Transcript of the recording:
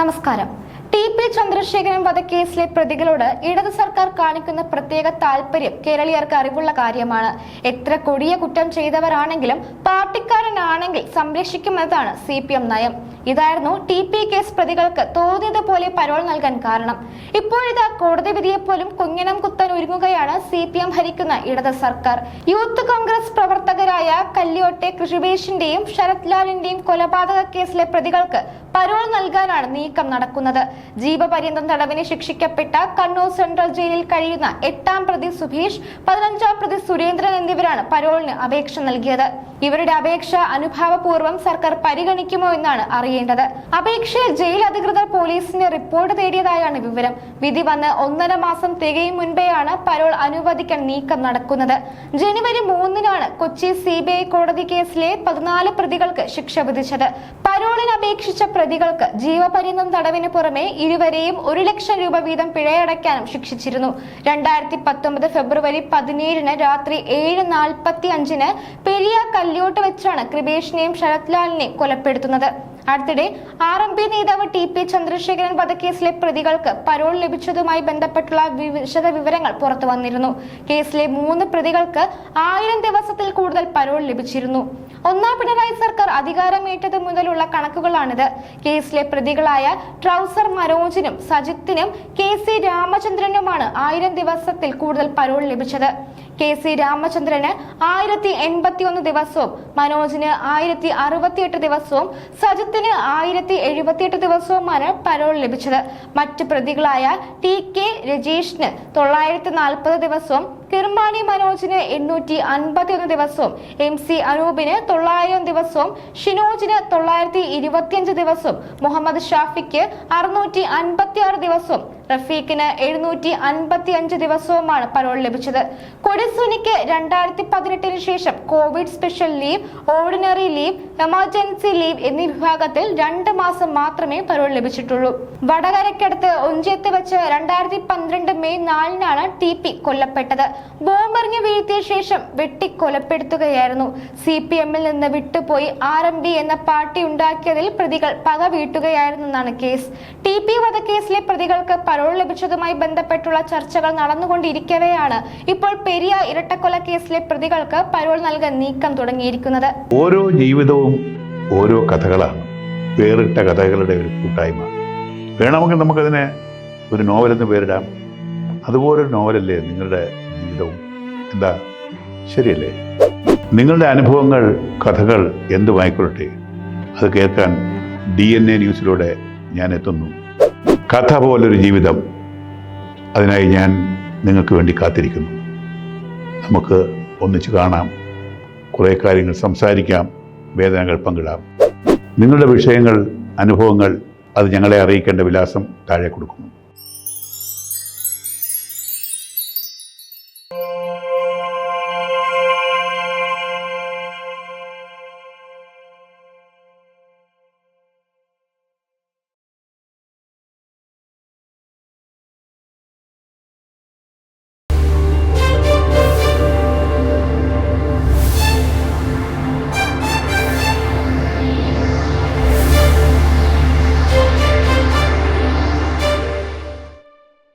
നമസ്കാരം. ടി.പി. ചന്ദ്രശേഖരൻ വധക്കേസിലെ പ്രതികളോട് ഇടത് സർക്കാർ കാണിക്കുന്ന പ്രത്യേക താൽപര്യം കേരളീയർക്ക് അറിവുള്ള കാര്യമാണ്. എത്ര കൊടിയ കുറ്റം ചെയ്തവരാണെങ്കിലും പാർട്ടിക്കാരനാണെങ്കിൽ സംരക്ഷിക്കുമെന്നതാണ് CPM നയം. ഇതായിരുന്നു ടി.പി. കേസ് പ്രതികൾക്ക് തോന്നിയതുപോലെ പരോൾ നൽകാൻ കാരണം. ഇപ്പോഴിതാ കോടതി വിധിയെപ്പോലും കുഞ്ഞനം കുത്താൻ ഒരുങ്ങുകയാണ് CPM ഭരിക്കുന്ന ഇടത് സർക്കാർ. യൂത്ത് കോൺഗ്രസ് പ്രവർത്തകരായ കല്യോട്ടെ കൃഷിവേഷിന്റെയും ശരത് ലാലിന്റെയും കൊലപാതക കേസിലെ പ്രതികൾക്ക് പരോൾ നൽകാനാണ് നീക്കം നടക്കുന്നത്. ജീവപര്യന്തം തടവിന് ശിക്ഷിക്കപ്പെട്ട കണ്ണൂർ സെൻട്രൽ ജയിലിൽ കഴിയുന്ന 8ാം പ്രതി സുഭീഷ്, 15ാം പ്രതി സുരേന്ദ്രൻ എന്നിവരാണ് പരോളിന് അപേക്ഷ നൽകിയത്. ഇവരുടെ അപേക്ഷ അനുഭാവപൂർവ്വം സർക്കാർ പരിഗണിക്കുമോ എന്നാണ് അറിയേണ്ടത്. അപേക്ഷയിൽ ജയിൽ അധികൃതർ പോലീസിന്റെ റിപ്പോർട്ട് തേടിയതായാണ് വിവരം. വിധി വന്ന് 1.5 മാസം തികയും മുൻപെയാണ് പരോൾ അനുവദിക്കാൻ നീക്കം നടക്കുന്നത്. ജനുവരി 3-നാണ് കൊച്ചി CBI കോടതി കേസിലെ 14 പ്രതികൾക്ക് ശിക്ഷ വിധിച്ചത്. പരോളിന് അപേക്ഷിച്ച പ്രതികൾക്ക് ജീവപര്യന്തം തടവിന് പുറമെ ഇരുവരെയും 1 ലക്ഷം രൂപ വീതം പിഴയടയ്ക്കാനും ശിക്ഷിച്ചിരുന്നു. 2019 ഫെബ്രുവരി 17-ന് രാത്രി 7:45-ന് പെരിയ കല്യോട്ട് വെച്ചാണ് കൃപേഷിനെയും ശരത് ലാലിനെയും കൊലപ്പെടുത്തുന്നത്. അടുത്തിടെ RMP നേതാവ് ടി.പി. ചന്ദ്രശേഖരൻ വധക്കേസിലെ പ്രതികൾക്ക് പരോൾ ലഭിച്ചതുമായി ബന്ധപ്പെട്ടുള്ള വിശദ വിവരങ്ങൾ പുറത്തു വന്നിരുന്നു. കേസിലെ 3 പ്രതികൾക്ക് 1000 ദിവസത്തിൽ കൂടുതൽ പരോൾ ലഭിച്ചിരുന്നു. ഒന്നാം പിണറായി സർക്കാർ അധികാരമേറ്റത് മുതലുള്ള കണക്കുകളാണിത്. കേസിലെ പ്രതികളായ ട്രൗസർ മനോജിനും സജിത്തിനും KC രാമചന്ദ്രനുമാണ് 1000 ദിവസത്തിൽ കൂടുതൽ പരോൾ ലഭിച്ചത്. KC രാമചന്ദ്രന് 1081 ദിവസവും, മനോജിന് 1068 ദിവസവും, സജിത്തിന് 1078 ദിവസവുമാണ് പരോൾ ലഭിച്ചത്. മറ്റ് പ്രതികളായ TK രജീഷിന് 940 ദിവസവും, കിർമാണി മനോജിന് 851 ദിവസവും, MC അനൂപിന് 900 ദിവസവും, ഷിനോജിന് 925 ദിവസവും, മുഹമ്മദ് ഷാഫിക്ക് 656 ദിവസവും, റഫീഖിന് 755 ദിവസവുമാണ് പരോൾ ലഭിച്ചത്. കൊടിസുനിക്ക് 2018-ന് ശേഷം Covid special leave, ordinary leave, emergency leave എന്നീ വിഭാഗത്തിൽ 2 മാസം മാത്രമേ പരോൾ ലഭിച്ചിട്ടുള്ളൂ. വടകരയ്ക്കടുത്ത് ഒഞ്ചിയത്ത് വെച്ച് 2012 മെയ് 4-നാണ് TP കൊല്ലപ്പെട്ടത്. ബോംബെറിഞ്ഞ് വീഴ്ത്തിയ ശേഷം വെട്ടിക്കൊലപ്പെടുത്തുകയായിരുന്നു. CPM-ൽ നിന്ന് വിട്ടുപോയി RMP എന്ന പാർട്ടി ഉണ്ടാക്കിയതിൽ പ്രതികൾ പക വീട്ടുകയായിരുന്നെന്നാണ് കേസ്. TP വധക്കേസിലെ പ്രതികൾക്ക് പരോൾ ലഭിച്ചതുമായി ബന്ധപ്പെട്ടുള്ള ചർച്ചകൾ നടന്നുകൊണ്ടിരിക്കവെയാണ് ഇപ്പോൾ പെരിയ ഇരട്ടക്കൊല കേസിലെ പ്രതികൾക്ക് പരോൾ നൽകാൻ നീക്കം തുടങ്ങിയിരിക്കുന്നത്. ഓരോ ജീവിതവും ഓരോ കഥകളാണ്, വേറിട്ട കഥകളുടെ ഒരു കൂട്ടായ്മ. വേണമെങ്കിൽ നമുക്കതിനെ ഒരു നോവലെന്ന് പേരിടാം. അതുപോലൊരു നോവലല്ലേ നിങ്ങളുടെ ജീവിതവും? എന്താ, ശരിയല്ലേ? നിങ്ങളുടെ അനുഭവങ്ങൾ, കഥകൾ എന്തുമായിക്കൊള്ളട്ടെ, അത് കേൾക്കാൻ DNA ന്യൂസിലൂടെ ഞാൻ എത്തുന്നു. കഥ പോലൊരു ജീവിതം, അതിനായി ഞാൻ നിങ്ങൾക്ക് വേണ്ടി കാത്തിരിക്കുന്നു. നമുക്ക് ഒന്നിച്ച് കാണാം, കുറേ കാര്യങ്ങൾ സംസാരിക്കാം, വേദനകൾ പങ്കിടാം. നിങ്ങളുടെ വിഷയങ്ങൾ, അനുഭവങ്ങൾ അത് ഞങ്ങളെ അറിയിക്കേണ്ട വിലാസം താഴെ കൊടുക്കുന്നു.